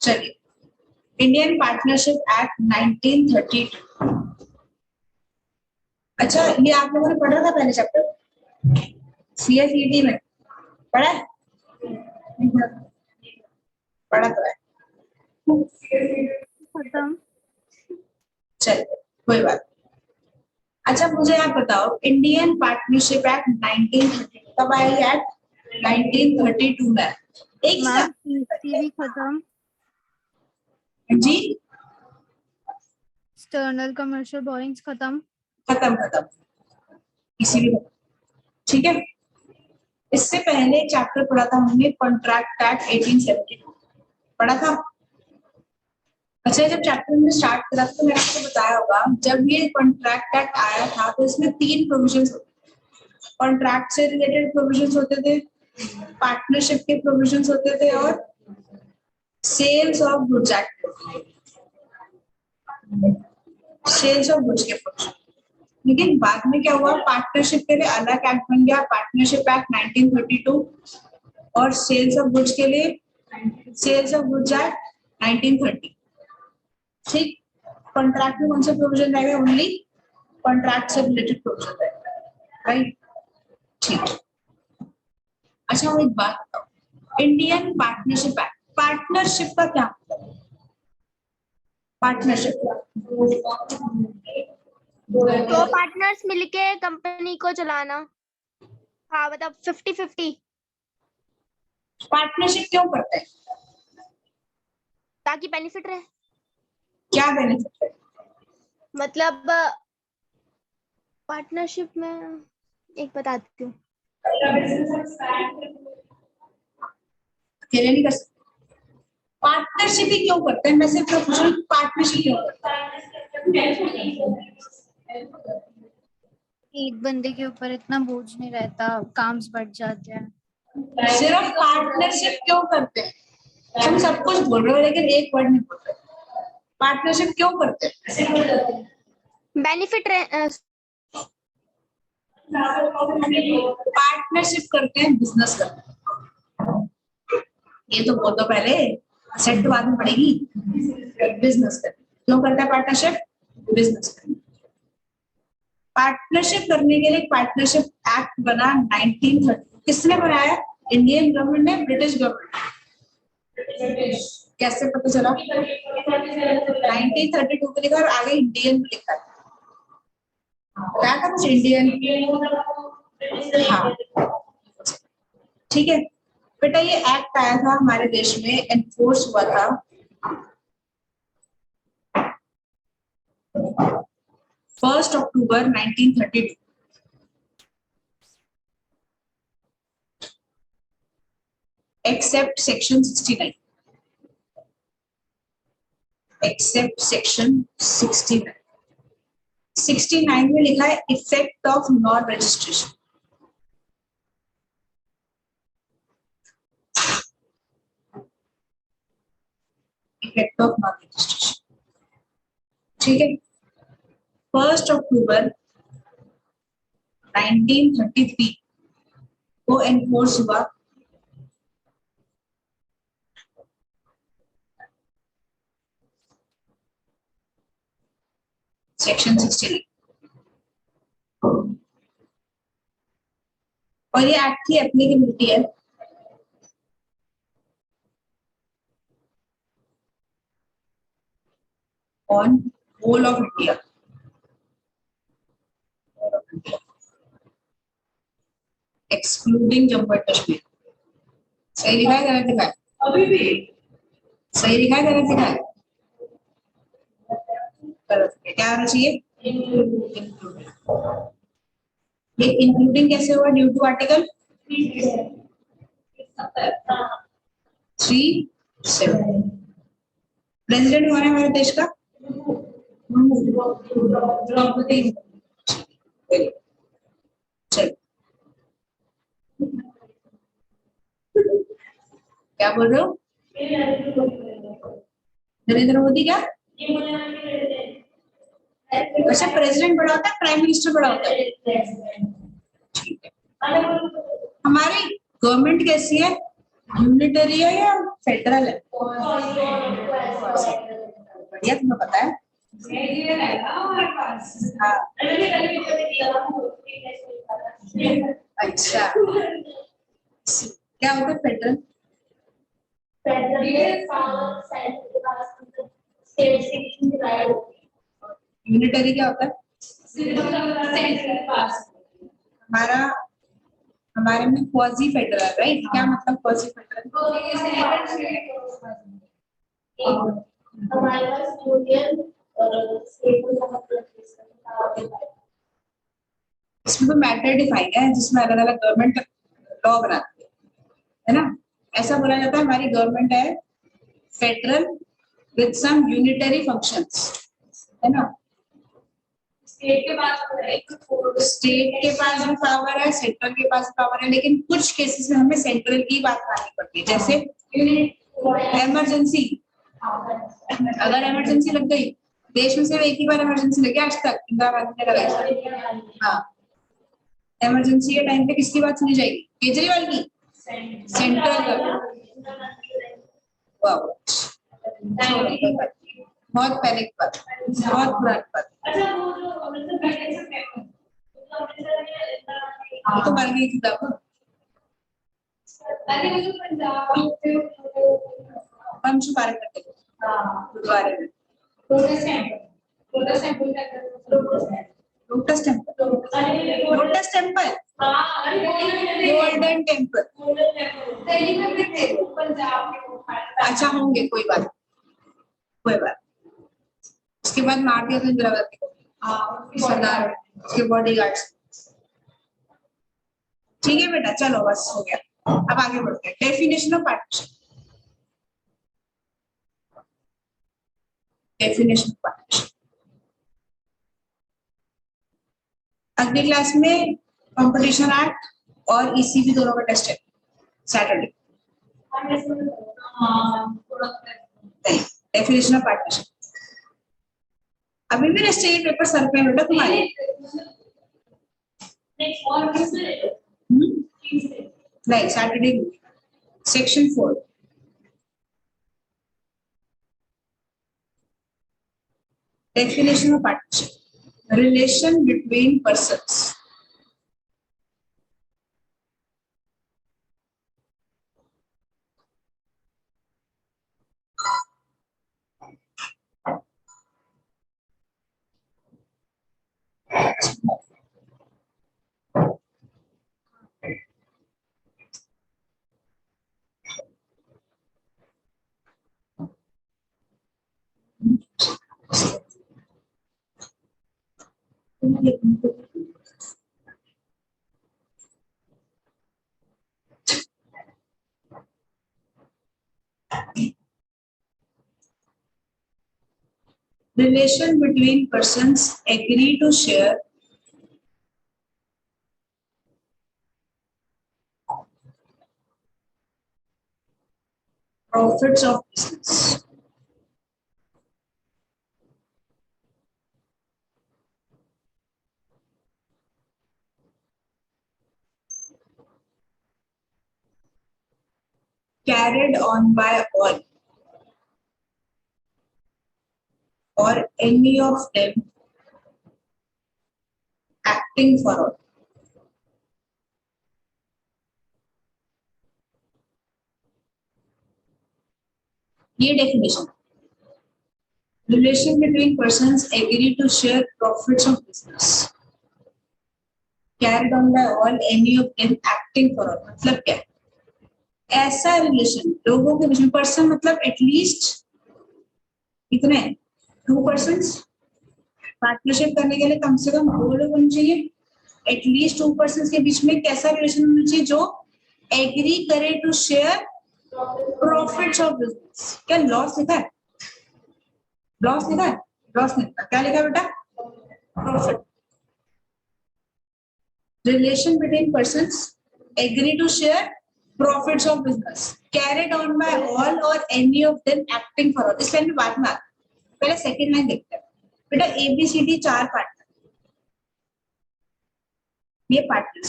चलिए, Indian partnership act 1932। अच्छा, ये आप लोगों ने पढ़ा था पहले चैप्टर CSET में? पढ़ा है? पढ़ा तो है। खत्म। चलिए, कोई बात। अच्छा, मुझे आप बताओ, इंडियन पार्टनरशिप एक्ट 1932 कब आई? एक्ट 1932 में। एक मैम भी खत्म। जी, एक्सटर्नल कमर्शियल बोरिंग्स खत्म। खत्म इसी भी। ठीक है, इससे पहले एक चैप्टर पढ़ा था हमने, कॉन्ट्रैक्ट एक्ट 1872 पढ़ा था। अच्छा, जब चैप्टर में स्टार्ट करा तो मैंने आपको बताया होगा, जब ये कॉन्ट्रैक्ट एक्ट आया था तो इसमें 3 प्रोविजंस होते थे। कॉन्ट्रैक्ट से रिलेटेड प्रोविजंस होते थे, पार्टनरशिप के प्रोविजंस होते थे, और sales of goods act, sales of goods के प्रोविजन। लेकिन बाद में क्या हुआ, पार्टनरशिप के लिए अलग एक्ट बन गया, पार्टनरशिप एक्ट 1932, और सेल्स ऑफ गुड्स के लिए सेल्स ऑफ गुड्स एक्ट 1930। ठीक, कॉन्ट्रैक्ट में कौन से प्रोविजन रहेगा? ओनली कॉन्ट्रैक्ट से रिलेटेड प्रोविजन रहेगा, राइट? ठीक। अच्छा, वो एक बात बताओ, इंडियन पार्टनरशिप एक्ट, पार्टनरशिप का क्या मतलब है? पार्टनरशिप दो पार्टनर्स मिलके कंपनी को चलाना। हाँ, मतलब 50-50। पार्टनरशिप क्यों करते हैं? ताकि बेनिफिट रहे। क्या बेनिफिट है? मतलब पार्टनरशिप में एक बताती हूँ। अकेले नहीं कर सकते। पार्टनरशिप ही क्यों करते हैं? मैं सिर्फ पूछ रही हूँ, पार्टनरशिप क्यों करते हैं? एक बंदे के ऊपर इतना बोझ नहीं रहता, काम बढ़ जाते हैं। सिर्फ पार्टनरशिप क्यों करते हैं? तुम सब कुछ बोल रहे हो लेकिन एक वर्ड नहीं बोल रहे। पार्टनरशिप क्यों करते हैं? बेनिफिट रहे। पार्टनरशिप करते हैं, बिजनेस करते हैं। ये तो बहुत तो पहले सेट बाद में पड़ेगी। बिजनेस करते क्यों करता है पार्टनरशिप? बिजनेस करते। पार्टनरशिप करने के लिए पार्टनरशिप एक्ट बना 1930। किसने बनाया? इंडियन गवर्नमेंट ने, ब्रिटिश गवर्नमेंट। कैसे पता चला? 1932 को लिखा और आगे इंडियन में लिखा क्या था? कुछ इंडियन। हाँ, ठीक है बेटा, ये एक्ट आया था हमारे देश में, एनफोर्स हुआ था 1 अक्टूबर 1932। Except section 69, except section 69। 69 में लिखा है effect of non registration. Effect of non registration, ठीक है। 1 अक्टूबर 1933 को एनफोर्स हुआ। सेक्शन 69, और ये एक्ट की एप्लीकेबिलिटी है on whole of India, excluding Jammu and Kashmir. सही लिखा है, गलत लिखा है? अभी भी सही लिखा है, गलत लिखा है? गलत है। क्या होना चाहिए? ये इंक्लूडिंग कैसे हुआ? Due to article 37। प्रेसिडेंट कौन है हमारे देश का? द्रौपदी। चल, क्या बोल रहे हो? नरेंद्र मोदी क्या? अच्छा, प्रेसिडेंट बड़ा होता है, प्राइम मिनिस्टर बड़ा होता है? ठीक है। हमारी गवर्नमेंट कैसी है? यूनिटरी है या फेडरल है? बढ़िया, तुम्हें पता है। हाँ, अच्छा, क्या होता है फेडरल? यूनिटरी क्या होता है? हमारा हमारे में क्वाजी फेडरल, राइट? क्या मतलब क्वाजी फेडरल? हमारे पास यूनियन और स्टेट को इसमें तो मैटर डिफाइंड है जिसमें अलग अलग गवर्नमेंट लॉ बनाती है ना? ऐसा बोला जाता है हमारी गवर्नमेंट है federal with some unitary functions, है ना? स्टेट के पास भी पावर है, सेंट्रल के पास पावर है, लेकिन कुछ केसेस में हमें सेंट्रल की बात माननी पड़ती है, जैसे इमरजेंसी। अगर इमरजेंसी लग गई, देश में सिर्फ एक ही बार इमरजेंसी लगी आज तक, इंदिरा गांधी ने लगाई। हाँ, इमरजेंसी के टाइम पे किसकी बात सुनी जाएगी? केजरीवाल की, सेंट्रल गवर्नमेंट। बहुत पहले की बात, बहुत पुरानी बात। तो मर गई थी तब। पंच पार करते थे गुरुद्वारे में। Lotus temple, lotus temple, golden temple. अच्छा, होंगे, कोई बात, कोई बात। उसके बाद मार दिया था इंदिरा गांधी को, सरदार, उसके बॉडीगार्ड्स। ठीक है बेटा, चलो बस हो गया। अब आगे बढ़ते हैं। Definition of partnership. Definition of partnership अगली क्लास में कंपटीशन एक्ट और ईसीबी दोनों का टेस्ट है सैटरडे। डेफिनेशन ऑफ पार्टनरशिप अभी भी रेस्ट है, पेपर सर पे बेटा तुम्हारे। नहीं, Saturday section 4। Definition of partnership: relation between persons. Relation between persons agree to share profits of business. Carried on by all or any of them acting for all. ये definition. Relation between persons agree to share profits of business. Carried on by all, any of them acting for all. मतलब क्या है? ऐसा relation लोगों के बीच में, person मतलब at least कितने, 2 पर्सन्स। पार्टनरशिप करने के लिए कम से कम 2 लोग होने चाहिए, एटलीस्ट 2 पर्सन्स के बीच में कैसा रिलेशन होना चाहिए जो एग्री करे to share profits of business. क्या लॉस लिखा है? लॉस लिखा है? लॉस नहीं लिखा, क्या लिखा है बेटा? Profit. Relation between persons agree to share profits of business carried on by all or any of them acting for all। इस लाइन में बात में आती है। पहले सेकंड लाइन देखते हैं बेटा। ABCD 4 पार्टनर, ये पार्टनर्स,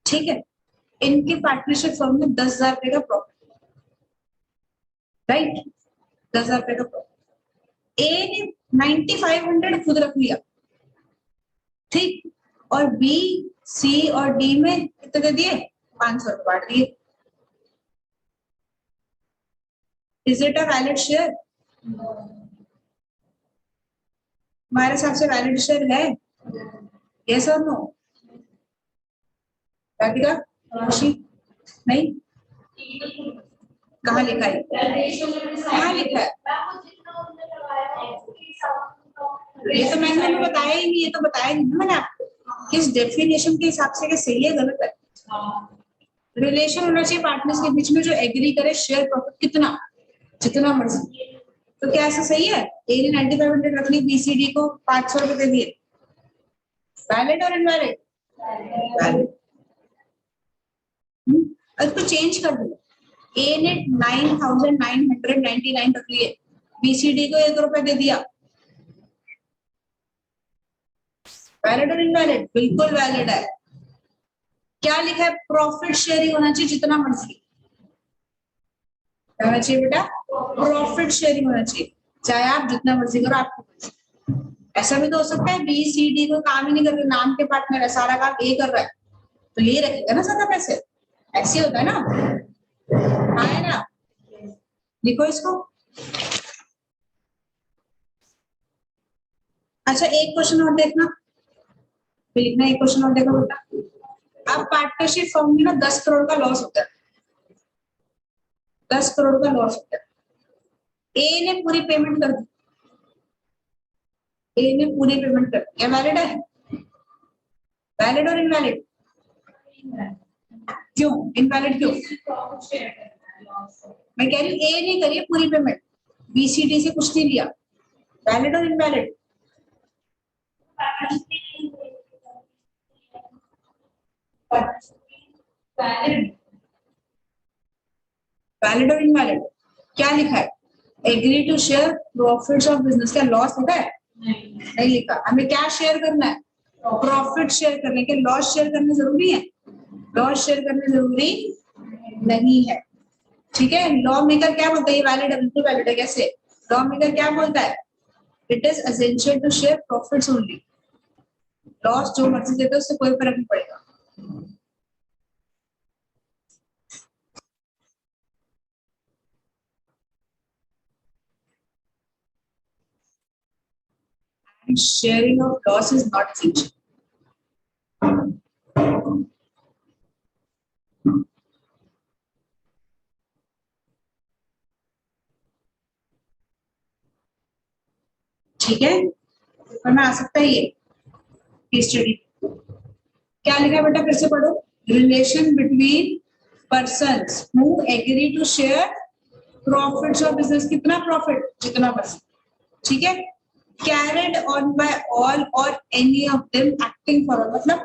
ठीक है? इनके पार्टनरशिप फर्म में 10,000 रुपए का प्रॉफिट, राइट, 10,000 रुपए का प्रॉफिट। ए ने 9,500 खुद रख लिया, ठीक, और बी, सी और डी में कितने दे दिए, 500 बांट दिए। Is it a valid share? हमारे हिसाब से वैलिड शेयर है, यस और नो? राधिका, खुशी, नहीं, कहाँ लिखा है, कहाँ लिखा है? ये तो मैंने बताया ही नहीं, ये तो बताया नहीं ना मैंने आपको, किस डेफिनेशन के हिसाब से कि सही है गलत है। रिलेशन होना चाहिए पार्टनर्स के बीच में जो एग्री करे शेयर प्रॉफिट कितना, जितना मर्जी। तो क्या ऐसा सही है? ए ने 9,500 रख ली, बीसीडी को 500 रुपए दे दिए, वैलिड और इनवैलिड? वैलिड। अब इसको चेंज कर दो, ए ने 9,999 रख लिए, बीसीडी को 1 रुपए दे दिया, वैलिड और इनवैलिड? बिल्कुल वैलिड है। क्या लिखा है? प्रॉफिट शेयरिंग होना चाहिए जितना मर्जी, क्या होना चाहिए बेटा? प्रॉफिट शेयरिंग होना चाहिए, चाहे आप जितना मर्जी करो, आपको मर्जी। ऐसा भी तो हो सकता है बी सी डी को काम ही नहीं कर रहे, नाम के पार्टनर है, सारा काम ए कर रहा है, तो ये रखेगा ना ज्यादा पैसे, ऐसे होता है ना, हाँ है ना? लिखो इसको। अच्छा एक क्वेश्चन और देखना, लिखना, एक क्वेश्चन और देखो बेटा। अब पार्टनरशिप फर्म में ना 10 करोड़ का लॉस होता है, 10 करोड़ का लॉस होता है, ए ने पूरी पेमेंट कर दी, ए ने पूरी पेमेंट कर दी, क्या वैलिड है? वैलिड और इनवैलिड? क्यों इनवैलिड? क्यों? मैं कह रही हूँ ए ने करी पूरी पेमेंट, बीसीडी से कुछ नहीं लिया, वैलिड और इनवैलिड? वैलिड और इनवैलिड? क्या लिखा है? Agree to share profits of business, क्या लॉस होता है? नहीं लिखा। हमें क्या शेयर करना है? प्रॉफिट शेयर करने के, लॉस शेयर करने जरूरी है? लॉस शेयर करने जरूरी नहीं है, ठीक है। लॉ मेकर क्या बोलता है? ये वैलिड है, बिल्कुल वैलिड है। कैसे? लॉ मेकर क्या बोलता है? It is essential to share profits only, loss जो मर्जी देते उससे कोई फर्क नहीं पड़ेगा। And sharing of loss is not essential. ठीक है, पेपर में आ सकता है ये केस स्टडी। क्या लिखा है बेटा, फिर से पढ़ो। Relation between persons who agree to share profits of business, कितना प्रॉफिट? जितना बस, ठीक है। कैरिड ऑन बाय ऑल और any of them acting for all, मतलब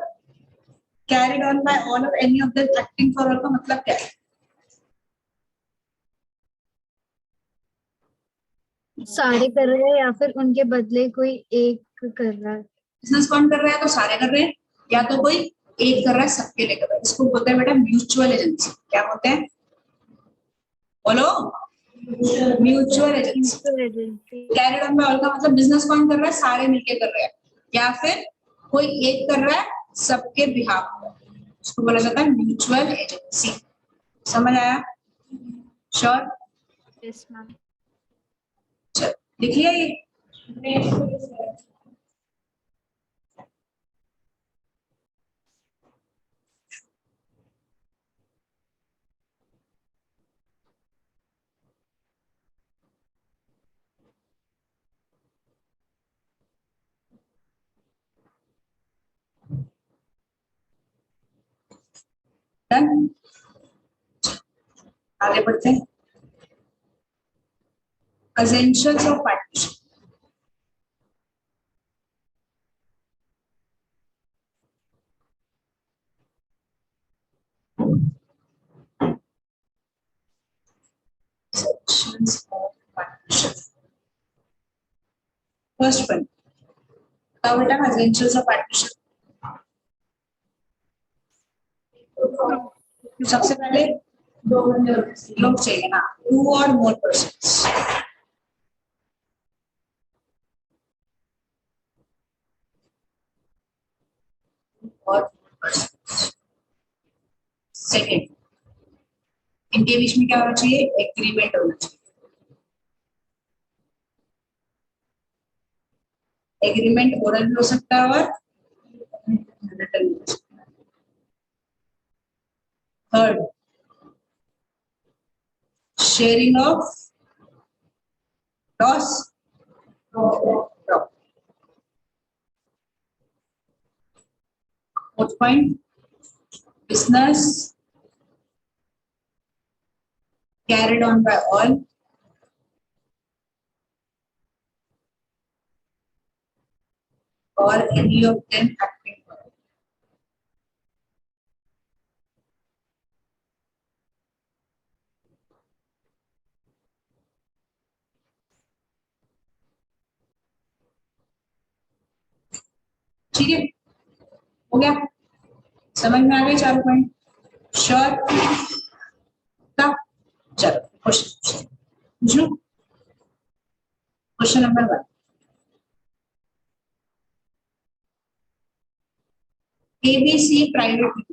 कैरिड ऑन बाय ऑल और any of them acting for all का मतलब क्या है? सारे कर रहे हैं या फिर उनके बदले कोई एक कर रहा है? बिजनेस कौन कर रहा है? तो सारे कर रहे हैं, या तो कोई एक कर रहा है, सबके लिए कर रहा है। इसको बोलते हैं बेटा म्यूचुअल एजेंसी। क्या बोलते हैं? बोलो, mutual agency. Carried on by all का मतलब बिजनेस कौन कर रहा है? सारे मिलके कर रहे हैं, या फिर कोई एक कर रहा है सबके बिहाफ पर, उसको बोला जाता है म्यूचुअल एजेंसी। समझ आया? श्योर? Yes ma'am. चल लिख लिया ये? डन? आगे बढ़ते हैं। Essentials of partnership. Essentials of partnership. First one. Now we have essentials of partnership. तो सबसे पहले दो लोग चाहिए ना, 2 और मोर पर्सन्स। और सेकेंड, इनके बीच में क्या होना चाहिए, एग्रीमेंट होना चाहिए। एग्रीमेंट ओरल भी हो सकता है और रिटन भी हो सकता है। Third, sharing of loss. Fourth point, business carried on by all or any of them acting for it. ठीक है, हो गया, समझ में आ गए 4 पॉइंट? श्योर का? चलो क्वेश्चन पूछ लो। Question number 1, ABC private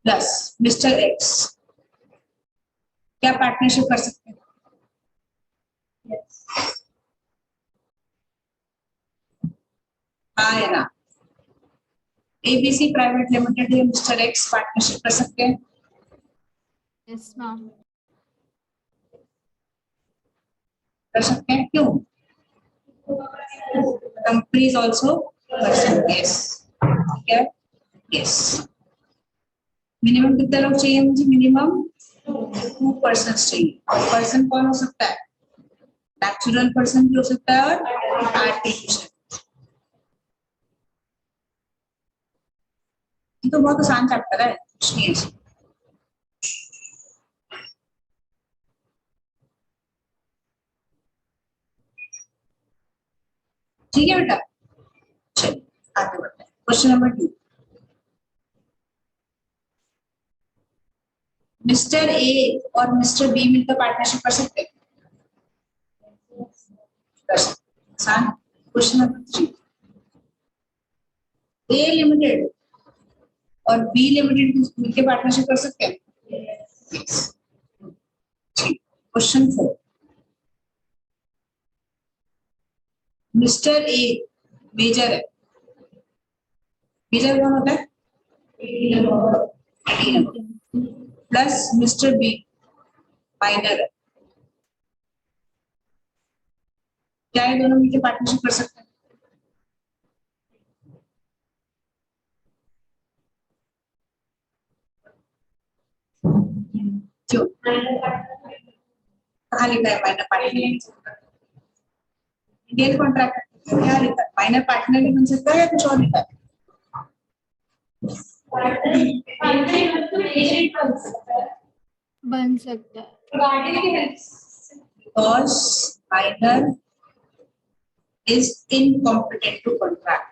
plus mister X क्या पार्टनरशिप कर सकते हैं? हाँ या ना? ABC प्राइवेट लिमिटेड या मिस्टर एक्स पार्टनरशिप कर सकते हैं? Yes ma'am. कर सकते हैं, क्यों? कंपनीज ऑल्सो पर्सन, यस, ठीक है, यस। मिनिमम कितने लोग चाहिए मुझे? मिनिमम 2 पर्सन चाहिए। और पर्सन कौन हो सकता है? नेचुरल पर्सन भी हो सकता है और आर्टिफिशियल। ये तो बहुत आसान चैप्टर है, कुछ नहीं है। ठीक है बेटा, चलिए आगे बढ़ते हैं। क्वेश्चन नंबर 2, मिस्टर ए और मिस्टर बी मिलकर पार्टनरशिप कर सकते हैं? कर सकते, आसान। क्वेश्चन नंबर 3, ए लिमिटेड और बी लिमिटेड मिलकर पार्टनरशिप कर सकते हैं? Yes. ठीक। क्वेश्चन 4, मिस्टर ए मेजर है, मेजर कौन होता है? प्लस मिस्टर बी माइनर है, क्या ये दोनों मिलकर पार्टनरशिप कर सकते हैं? क्यों? कहाँ लिखा है माइनर पार्टनर? इंडियन कॉन्ट्रैक्ट क्या लिखा है? माइनर पार्टनर भी बन सकता है या कुछ और लिखा है? बन सकता है। Because minor is incompetent to contract.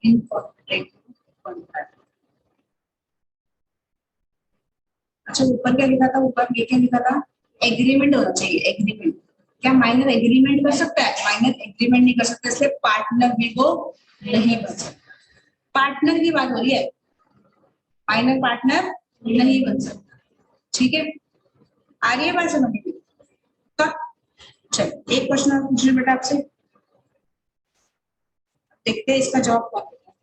Incompetent to contract. अच्छा, ऊपर क्या लिखा था? ऊपर ये क्या लिखा था? एग्रीमेंट होना चाहिए, एग्रीमेंट। क्या माइनर एग्रीमेंट कर सकता है? माइनर एग्रीमेंट नहीं कर सकता, इसलिए पार्टनर भी वो नहीं बन सकता। पार्टनर की बात हो रही है, माइनर पार्टनर नहीं बन सकता। ठीक है, आ रही है बात समझ में? चलो एक क्वेश्चन और पूछ ले बेटा आपसे, देखते हैं इसका जवाब कौन देता है।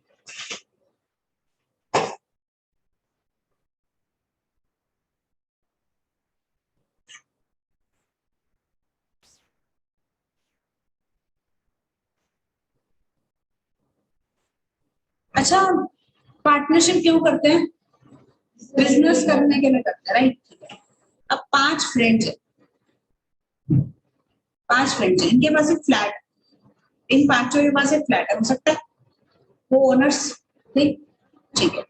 अच्छा, पार्टनरशिप क्यों करते हैं? बिजनेस करने के लिए करते हैं, राइट? अब 5 फ्रेंड्स है, 5 फ्रेंड्स है, इनके पास एक फ्लैट, इन पांचों के पास एक फ्लैट है, हो सकता है वो ओनर्स, ठीक, ठीक है।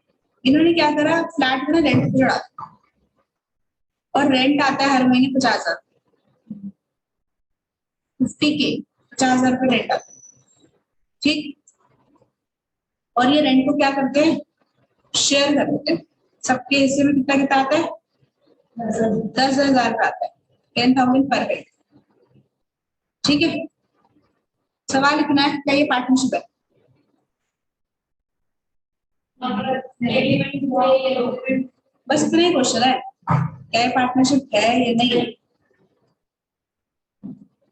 इन्होंने क्या करा, फ्लैट में रेंट पे चढ़ा दिया और रेंट आता है हर महीने 50,000, 50K, 50,000 रुपये रेंट आता है, ठीक। और ये रेंट को क्या करते हैं, शेयर कर देते हैं। सबके हिस्से में कितना कितना आता है, 10,000 का आता है, 10,000 पर हेड। ठीक है, सवाल इतना है, क्या ये पार्टनरशिप है? बस इतना ही क्वेश्चन है, क्या ये पार्टनरशिप है या नहीं है।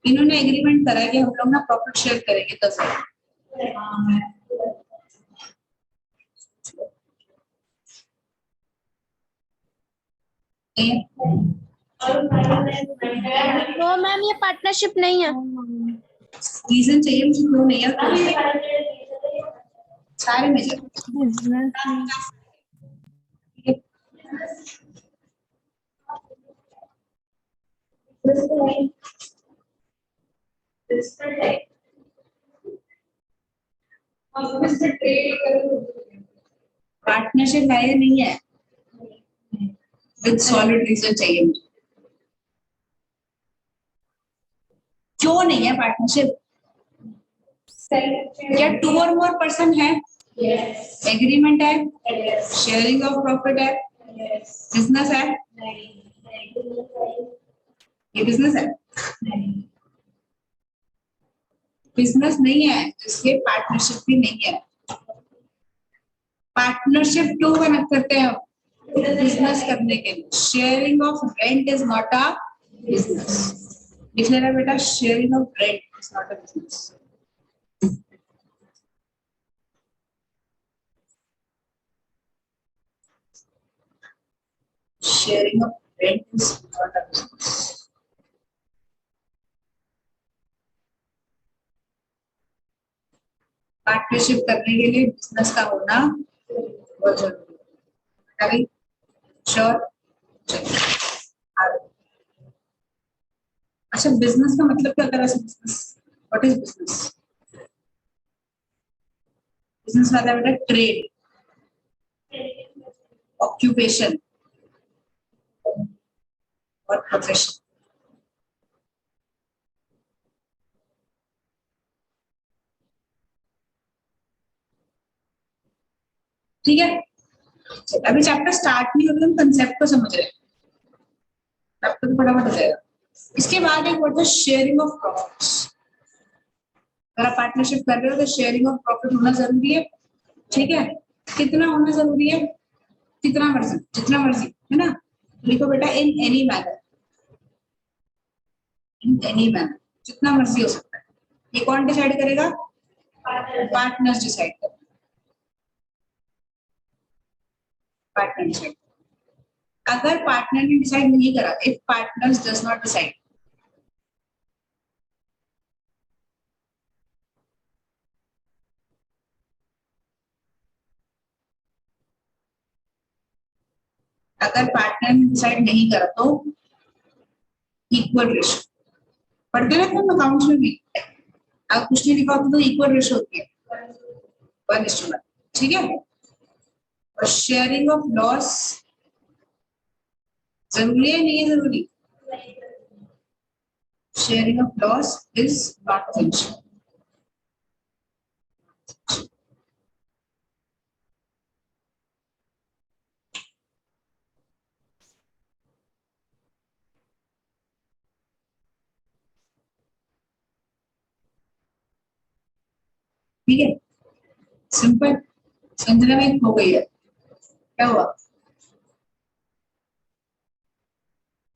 इन्होंने एग्रीमेंट करा है कि हम लोग ना प्रॉफिट शेयर करेंगे 10,000। नो मैम, ये पार्टनरशिप नहीं है। रीजन चाहिए मुझे, क्यों नहीं है, सारे मेजर। बिजनेस पार्टनरशिप है या नहीं है, विद सॉलिड रीजन चाहिए मुझे। क्यों नहीं है पार्टनरशिप? क्या 2 और मोर पर्सन है, एग्रीमेंट है, शेयरिंग ऑफ प्रॉफिट है, बिजनेस है, ये बिजनेस है, बिजनेस नहीं है, इसलिए पार्टनरशिप भी नहीं है। पार्टनरशिप क्यों बना करते हैं, बिजनेस करने के लिए। Sharing of rent is not a business. लिख लेना बेटा, sharing of rent is not a business. Sharing of rent is not a business. Partnership करने के लिए बिजनेस का होना बहुत जरूरी है। श्योर। अच्छा, बिजनेस का मतलब क्या होता है वैसे? Business, what is business? Business मतलब बेटा ट्रेड, ऑक्यूपेशन और प्रोफेशन। ठीक है, अभी चैप्टर स्टार्ट नहीं होगा, हम कंसेप्ट को समझ रहे हैं, चैप्टर तो फटाफट हो जाएगा। इसके बाद एक होता है शेयरिंग ऑफ प्रॉफिट्स। अगर आप पार्टनरशिप कर रहे हो तो शेयरिंग ऑफ प्रॉफिट होना जरूरी है। ठीक है, कितना होना जरूरी है, कितना मर्जी, जितना मर्जी, है ना। लिखो बेटा, in any manner, in any manner, जितना मर्जी हो सकता है। ये कौन डिसाइड करेगा, पार्टनर्स डिसाइड करेंगे, पार्टनर डिसाइड। अगर पार्टनर ने डिसाइड नहीं करा, if partners does not decide, अगर पार्टनर ने डिसाइड नहीं करा तो इक्वल रेशो। पढ़ते रहते हैं अकाउंट्स में भी, आप कुछ नहीं लिखा होता तो इक्वल रेशो होती है, 1:1। ठीक है, और शेयरिंग ऑफ लॉस जरूरी है, नहीं है जरूरी? Sharing of loss is not essential. ठीक है, सिंपल। संजना में हो गई है, क्या हुआ?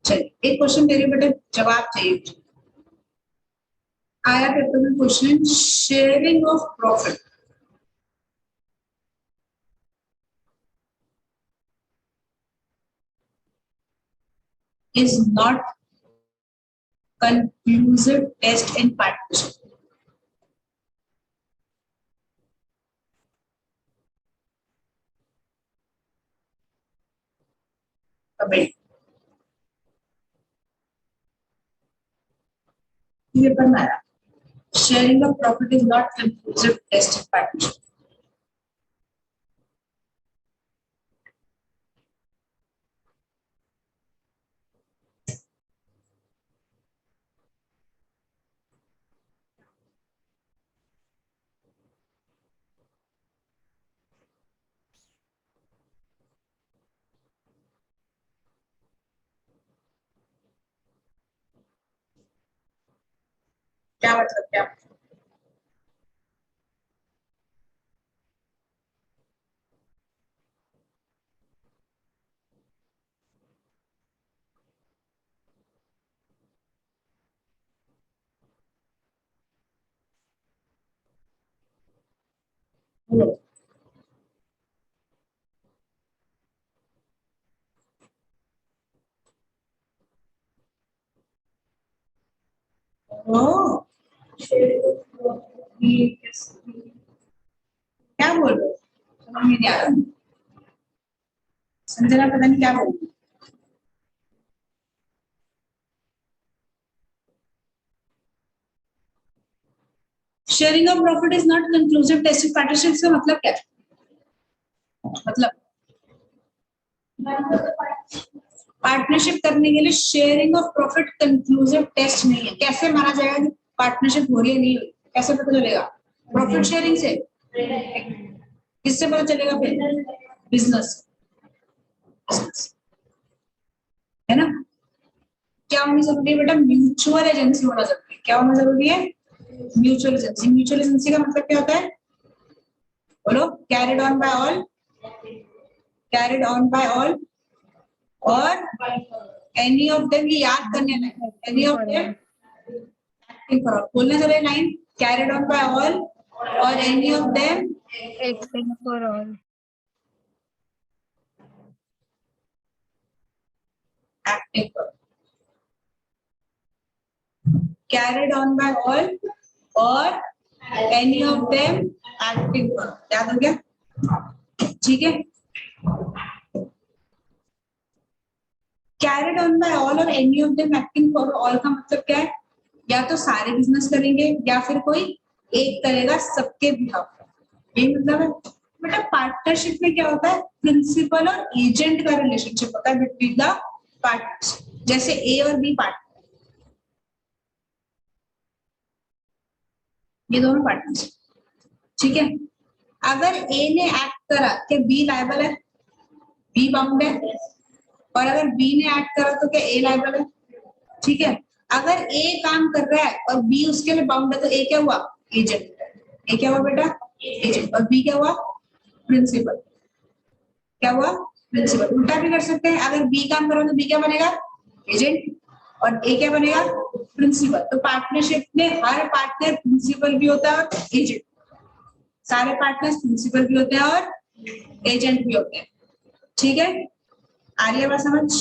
चलिए एक क्वेश्चन दे रही बेटे, जवाब चाहिए मुझे। आया पेपर में question, sharing of profit is not conclusive test in partnership. Comment. ये बनाया, sharing of profit is not conclusive test in partnership. क्या मतलब, क्या बोलो। ओ, क्या बोल रहे हो, समझ में नहीं आ रहा। संजना पता नहीं क्या बोल रही है। Sharing of profit is not conclusive test partnership का मतलब क्या है? मतलब पार्टनरशिप करने के लिए sharing of profit conclusive test नहीं है। कैसे माना जाएगा कि पार्टनरशिप हो रही है नहीं हो रही? कैसे पता चलेगा? प्रॉफिट शेयरिंग से। किससे पता चलेगा फिर? बिजनेस, है ना। क्या होनी जरूरी है बेटा? म्यूचुअल एजेंसी होना जरूरी है। क्या होना जरूरी है? Mutual agency. म्यूचुअल एजेंसी का मतलब क्या होता है? बोलो। Carried on by all, carried on by all और एनी ऑफ देम, ये याद करने लायक, any of them acting for all. बोलने चले line, carried on by all और any of them acting for all. Acting for, carried on by all और any of them acting for. याद हो गया? ठीक है। कैरिड ऑन बाय ऑल और any of them acting for all का मतलब क्या है? या तो सारे बिजनेस करेंगे या फिर कोई एक करेगा सबके बिहाफ पर। यही मतलब है बेटा। पार्टनरशिप में क्या होता है? प्रिंसिपल और एजेंट का रिलेशनशिप होता है बिटवीन द पार्टनर्स। जैसे ए और बी पार्टनर, ये दोनों पार्टनर्स, ठीक है। अगर ए ने एक्ट करा कि बी लायबल है, बी बाउंड है, और अगर बी ने एक्ट करा तो क्या ए लायबल है? ठीक है। अगर ए काम कर रहा है और बी उसके लिए बाउंड है तो ए क्या हुआ? एजेंट। ए क्या हुआ बेटा? एजेंट। और बी क्या हुआ? प्रिंसिपल। क्या हुआ? प्रिंसिपल। उल्टा भी कर सकते हैं, अगर बी काम करो तो बी क्या बनेगा? एजेंट। और ए क्या बनेगा? प्रिंसिपल। तो पार्टनरशिप में हर पार्टनर प्रिंसिपल भी होता है और एजेंट। सारे पार्टनर्स प्रिंसिपल भी होते हैं और एजेंट भी होते हैं। ठीक है, आ रही है बात समझ?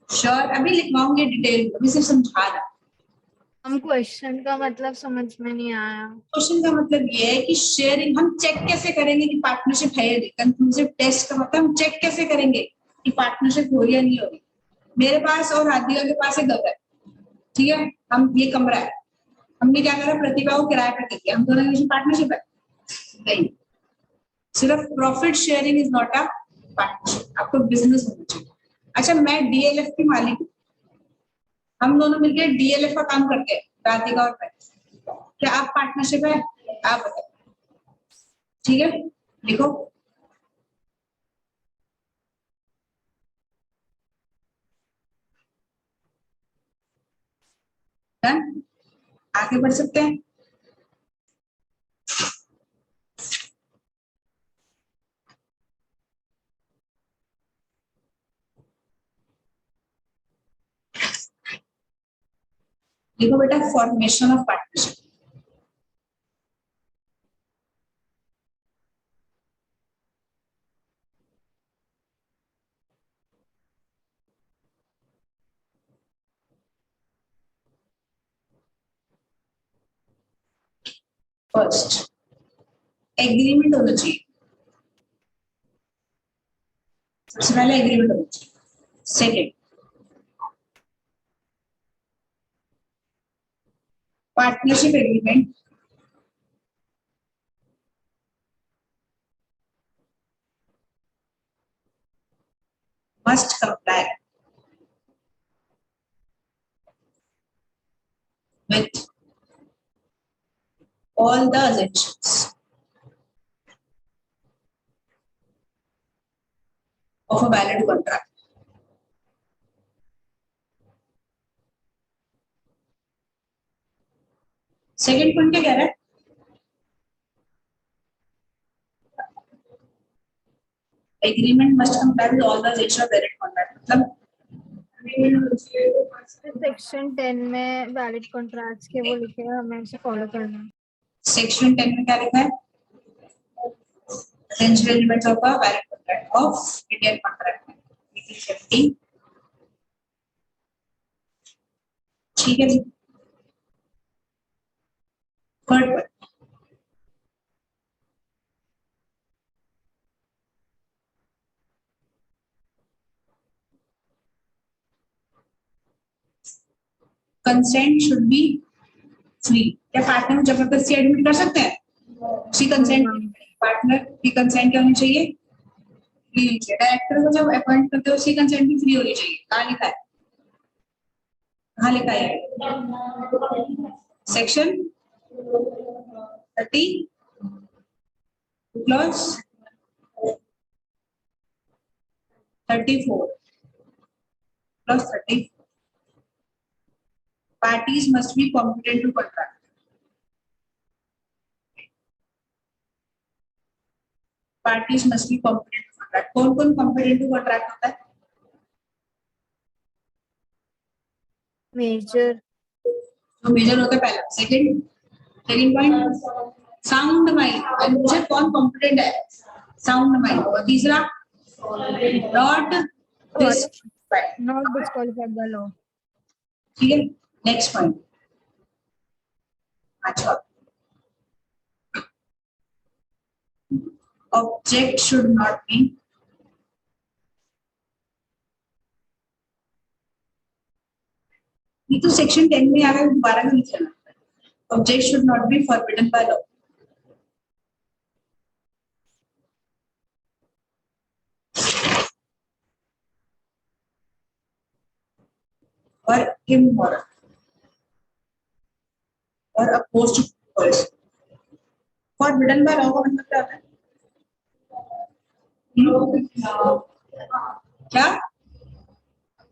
श्योर? अभी लिखवाऊंगी डिटेल, अभी सिर्फ समझा रहा। हम क्वेश्चन का मतलब समझ में नहीं आया। क्वेश्चन का मतलब ये है कि शेयरिंग हम चेक कैसे करेंगे कि पार्टनरशिप है या नहीं। कंक्लूसिव टेस्ट का मतलब हम चेक कैसे करेंगे कि पार्टनरशिप हो रही है नहीं हो रही। मेरे पास और राधिका के पास एक घर है, ठीक है। हम ये कमरा है, हमने क्या करा? प्रतिभा को किराए पर दे दिया। हम दोनों के बीच पार्टनरशिप है? नहीं। सिर्फ profit sharing is not a partnership. आपको बिजनेस होना चाहिए। अच्छा, मैं डीएलएफ की मालिक हूँ, हम दोनों मिलकर डीएलएफ का काम करते हैं, राधिका और मैं। क्या आप पार्टनरशिप है? आप बताओ। ठीक है, लिखो। डन, आगे बढ़ सकते हैं। देखो बेटा, formation of partnership. First, agreement होना चाहिए। सबसे पहले एग्रीमेंट होना चाहिए। Second, partnership agreement must comply with all the assumptions of a valid contract. Second point क्या कह रहा है? Agreement must comply with all the ratio of valid contract, मतलब सेक्शन 10 में वैलिड कॉन्ट्रैक्ट्स के वो लिखे हैं, हमें उसे फॉलो करना है। सेक्शन 10 में क्या लिखा है? essential elements of a valid contract of Indian contract 1870। ठीक है जी। Third point, consent should be free. क्या पार्टनर को जबरदस्ती एडमिट कर सकते हैं? उसकी कंसेंट, पार्टनर की कंसेंट क्या होनी चाहिए? फ्री होनी चाहिए। डायरेक्टर को जब अपॉइंट करते हो उसकी कंसेंट भी फ्री होनी चाहिए। कहाँ लिखा है? कहाँ लिखा है? Section 30 clause 34 clause 30 parties must be competent to contract। parties must be competent to contract। कौन कौन competent to contract होता है? मेजर, जो मेजर होता है पहला। Second point, sound mind. मुझे कौन कॉम्पिटेंट है? Sound mind. और तीसरा, not disqualified. Not disqualified by law. ठीक है, नेक्स्ट पॉइंट। अच्छा, ऑब्जेक्ट शुड नॉट बी, ये तो सेक्शन 10 में आ गया, दोबारा नहीं लिखना। Object should not be forbidden by law. और immoral और opposed to policy। Forbidden by law का मतलब क्या होता है? क्या?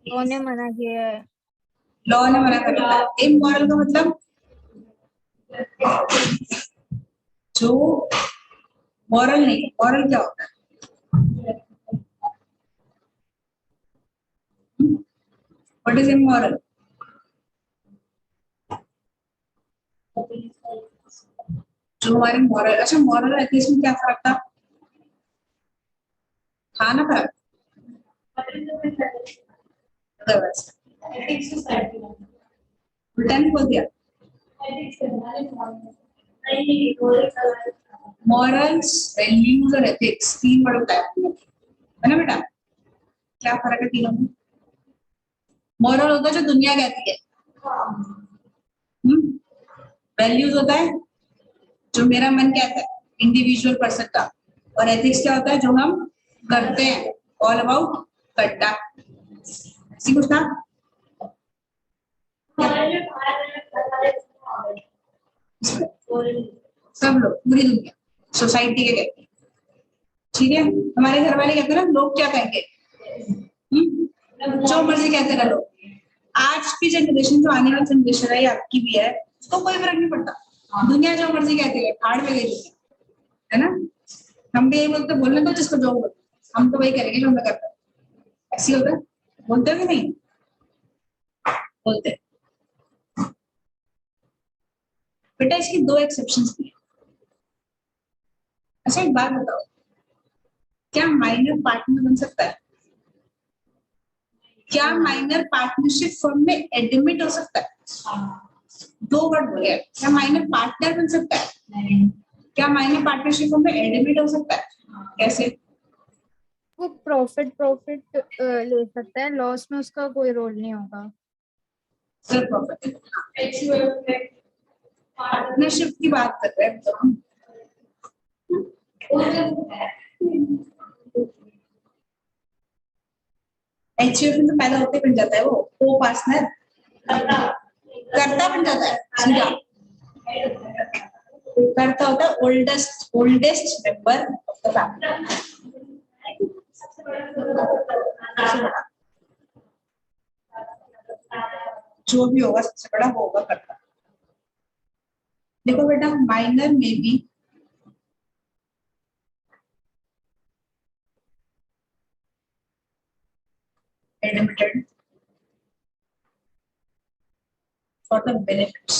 लॉ ने मना किया है। लॉ ने मना कर दिया। इमोरल का मतलब जो मॉरल नहीं। मॉरल क्या होता है? What is immoral? जो हमारे मॉरल, अच्छा मॉरल एथिक्स में क्या फर्क था? था ना फर्क? उल्टा नहीं बोल दिया। मॉरल्स, वैल्यूज और एथिक्स तीन वर्ड होता है ना बेटा? क्या फर्क है तीनों में? मॉरल होता है जो दुनिया कहती है, वैल्यूज होता है जो मेरा मन कहता है, इंडिविजुअल पर्सन का, और एथिक्स क्या होता है जो हम करते हैं, ऑल अबाउट कट्टा। ऐसी कुछ था? सब लोग, पूरी दुनिया, सोसाइटी के कहते हैं। ठीक है, हमारे घर वाले कहते हैं ना, लोग क्या कहेंगे? जो मर्जी कहते रहो। आज की जनरेशन, जो आने वाली जनरेशन है, आपकी भी है, उसको कोई फर्क नहीं पड़ता। दुनिया जो मर्जी कहती है, ठाड़ में गई है ना? हम भी यही बोलते, बोलने दो जिसको जो बोलते, हम तो वही करेंगे जो हमें करता है। ऐसी होता है, बोलते हो कि नहीं? बोलते। बेटा इसकी दो एक्सेप्शंस भी है। अच्छा एक बात बताओ, क्या माइनर पार्टनर बन सकता है? क्या माइनर पार्टनरशिप फर्म में एडमिट हो सकता है? दो वर्ड बोले। क्या माइनर पार्टनर बन सकता है? क्या माइनर पार्टनरशिप फर्म में एडमिट हो सकता है? कैसे? वो प्रॉफिट ले सकता है, लॉस में उसका कोई रोल नहीं होगा। सिर्फ प्रॉफिट। पार्टनरशिप की बात कर रहे हैं तो हम। एचयूएफ में तो पैदा होते बन जाता है, वो को पार्टनर करता बन जाता है सीधा। करता होता है oldest member of the family. जो भी होगा सबसे बड़ा वो होगा करता। देखो बेटा माइनर में भी admitted for the benefits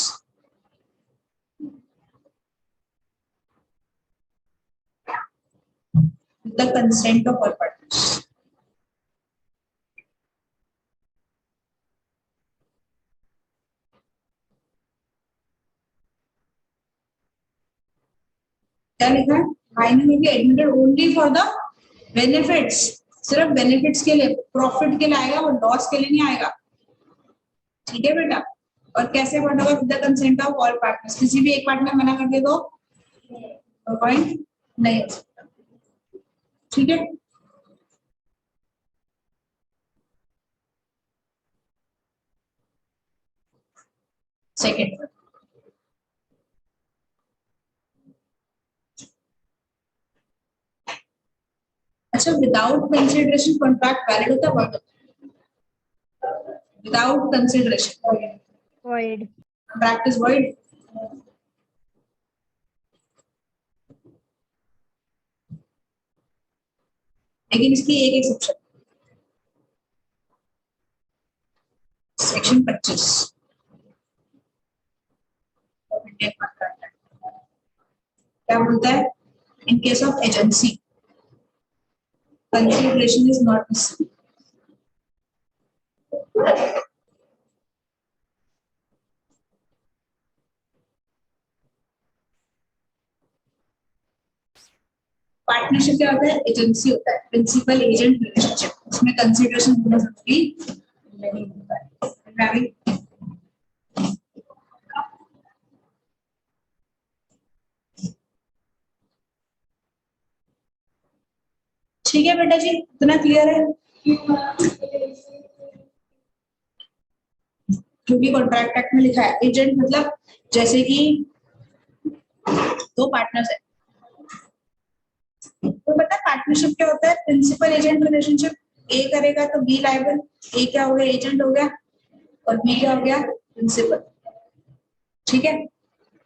with the consent of all parties. क्या लिखा है? माइनर में भी admitted only for the benefits, सिर्फ बेनिफिट्स के लिए, प्रॉफिट के लिए आएगा, वो लॉस के लिए नहीं आएगा। ठीक है बेटा, और कैसे पढ़ना होगा? With the consent of all partners, किसी भी एक पार्टनर मना कर दे तो पॉइंट नहीं हो सकता। ठीक है, सेकेंड अच्छा, विदाउट कंसिडरेशन कॉन्ट्रैक्ट वैलिड होता है, void होता है? Without consideration void. Contract is void। लेकिन इसकी एक एक्सेप्शन, सेक्शन 25 क्या बोलता है? In case of agency consideration is not necessary. Partnership क्या होता है? एजेंसी होता है, प्रिंसिपल एजेंट रिलेशनशिप, उसमें कंसिडरेशन होना जरूरी नहीं होता है। ठीक है बेटा जी, इतना क्लियर है? क्योंकि कॉन्ट्रैक्ट एक्ट में लिखा है एजेंट मतलब जैसे कि दो पार्टनर्स है, तो बता पार्टनरशिप क्या होता है? Principal agent relationship. ए करेगा तो बी लायबल, ए क्या हो गया? एजेंट हो गया, और बी क्या हो गया? प्रिंसिपल। ठीक है,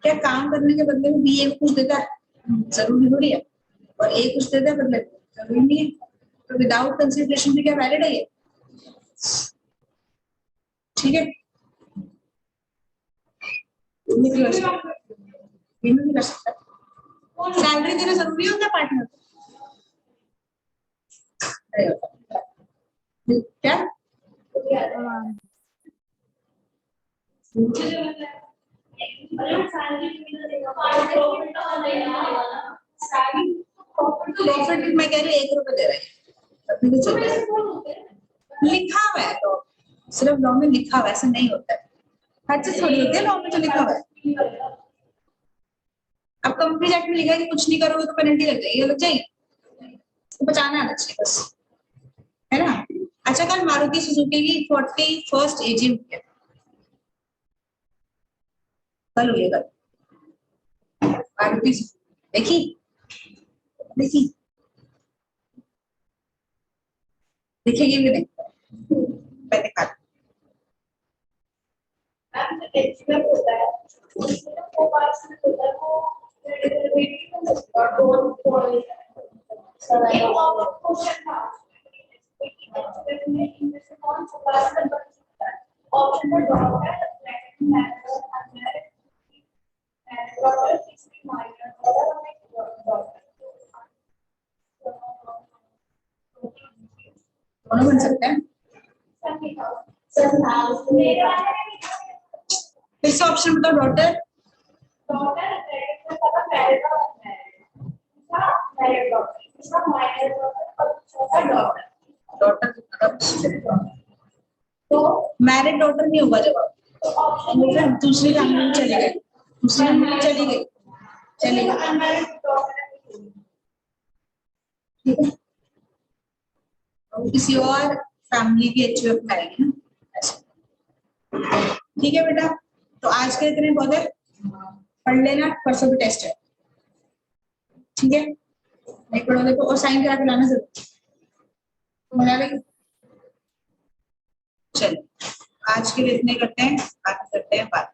क्या काम करने के बदले में बी ए को कुछ देता है? जरूरी थोड़ी है, और ए कुछ देता है बदले में? जरूरी नहीं है। तो विदाउट कंसिडरेशन भी क्या वैलिड है ये? ठीक है, नहीं कर सकता। सैलरी देना जरूरी होता है पार्टनर को? क्या प्रॉफिट मैं कह रही 1 रुपए दे रहे हैं, लिखा हुआ है तो सिर्फ लॉ में लिखा हुआ है, ऐसा नहीं होता है। हर चीज थोड़ी होती है लॉ में जो लिखा हुआ है। अब कंपनी एक्ट में लिखा है कि कुछ नहीं करोगे तो पेनल्टी लग जाएगी, लग जाएगी, तो बचाना आना चाहिए बस, है ना? अच्छा, कल मारुति सुजुकी की 41st एजीएम है, कल हुई है कल मारुति देखी देखी दिखेगी भी नहीं, मैं दिखा दोनों बन सकते हैं। फिर से ऑप्शन बताओ। डॉटर तो मैरिड डॉटर नहीं होगा जवाब, वो फिर दूसरी फैमिली में चली गई, दूसरी फैमिली में चली गई, चली गई। ठीक है, किसी और फैमिली की एचयूएफ में आएगी ना ऐसे। ठीक है बेटा, तो आज के इतने बहुत है, पढ़ लेना, परसों भी टेस्ट है। ठीक है, नहीं पढ़ोगे तो और साइन करा के लाना जरूर, मजा लगी। चलो आज के लिए इतने करते हैं, बात करते हैं बात।